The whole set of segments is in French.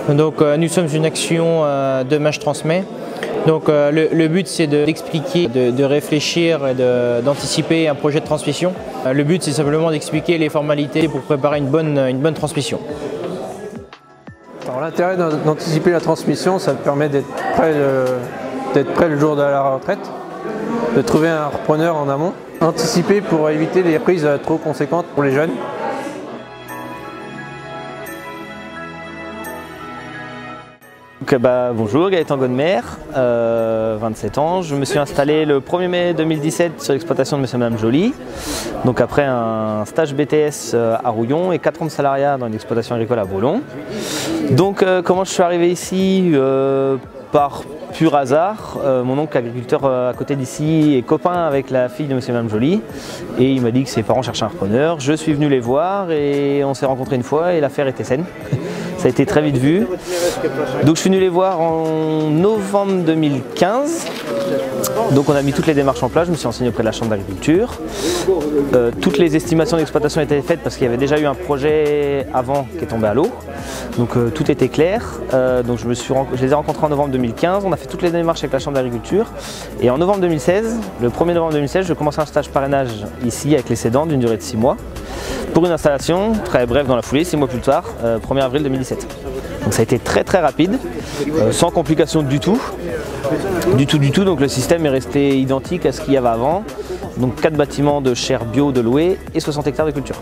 Donc nous sommes une action Demain je transmets. Donc le but c'est d'expliquer, de réfléchir et d'anticiper un projet de transmission. Le but c'est simplement d'expliquer les formalités pour préparer une bonne transmission. L'intérêt d'anticiper la transmission, ça permet d'être prêt le jour de la retraite, de trouver un repreneur en amont. Anticiper pour éviter des prises trop conséquentes pour les jeunes. Donc, bonjour, Gaëtan Godmer, 27 ans. Je me suis installé le 1er mai 2017 sur l'exploitation de M. et Mme Joly. Donc après un stage BTS à Rouillon et 4 ans de salariat dans une exploitation agricole à Boulon. Donc comment je suis arrivé ici par pur hasard. Mon oncle agriculteur à côté d'ici est copain avec la fille de M. et Mme Joly et il m'a dit que ses parents cherchaient un repreneur. Je suis venu les voir et on s'est rencontrés une fois et l'affaire était saine. Ça a été très vite vu. Donc je suis venu les voir en novembre 2015. Donc on a mis toutes les démarches en place, je me suis renseigné auprès de la Chambre d'agriculture. Toutes les estimations d'exploitation étaient faites parce qu'il y avait déjà eu un projet avant qui est tombé à l'eau. Donc tout était clair. Donc je les ai rencontrés en novembre 2015, on a fait toutes les démarches avec la Chambre d'agriculture. Et en novembre 2016, le 1er novembre 2016, je commence un stage parrainage ici avec les cédants d'une durée de 6 mois. Pour une installation très brève dans la foulée, 6 mois plus tard, 1er avril 2017. Donc ça a été très rapide, sans complications du tout. Donc le système est resté identique à ce qu'il y avait avant. Donc 4 bâtiments de chair bio de louer et 60 hectares de culture.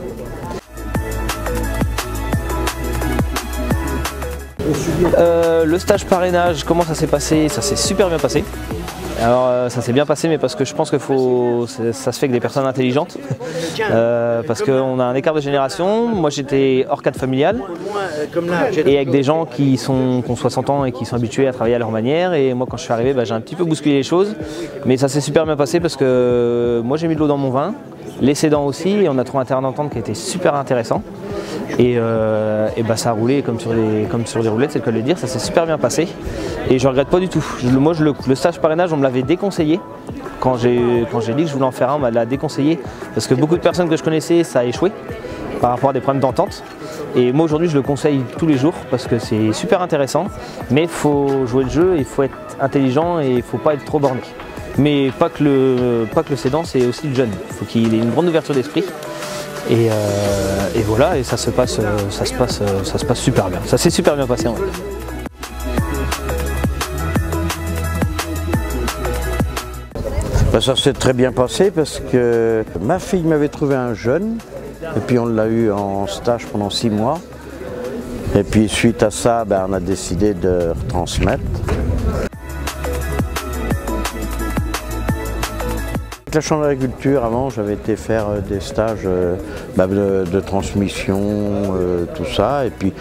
Le stage parrainage, comment ça s'est passé? Ça s'est super bien passé. Alors ça s'est bien passé, mais parce que je pense que ça se fait avec des personnes intelligentes, parce qu'on a un écart de génération. Moi j'étais hors cadre familial, et avec des gens qui ont 60 ans et qui sont habitués à travailler à leur manière, et moi quand je suis arrivé j'ai un petit peu bousculé les choses, mais ça s'est super bien passé parce que moi j'ai mis de l'eau dans mon vin, les cédants aussi, et on a trouvé un terrain d'entente qui était super intéressant. Et ça a roulé comme sur les roulettes, c'est le cas de le dire, ça s'est super bien passé et je regrette pas du tout. Moi le stage parrainage on me l'avait déconseillé, quand j'ai dit que je voulais en faire un, on me l'a déconseillé parce que beaucoup de personnes que je connaissais ça a échoué par rapport à des problèmes d'entente. Et moi aujourd'hui je le conseille tous les jours parce que c'est super intéressant, mais il faut jouer le jeu, il faut être intelligent et il ne faut pas être trop borné. Mais pas que le cédant, c'est aussi le jeune, il faut qu'il ait une grande ouverture d'esprit. Et voilà, et ça se passe super bien. Ça s'est super bien passé en fait. Ça s'est très bien passé parce que ma fille m'avait trouvé un jeune et puis on l'a eu en stage pendant 6 mois. Et puis suite à ça, on a décidé de retransmettre. Avec la Chambre d'agriculture, avant, j'avais été faire des stages de transmission, tout ça. Et puis,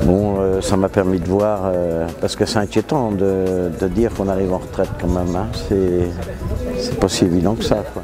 bon, ça m'a permis de voir, parce que c'est inquiétant de dire qu'on arrive en retraite quand même. Hein. C'est pas si évident que ça, quoi.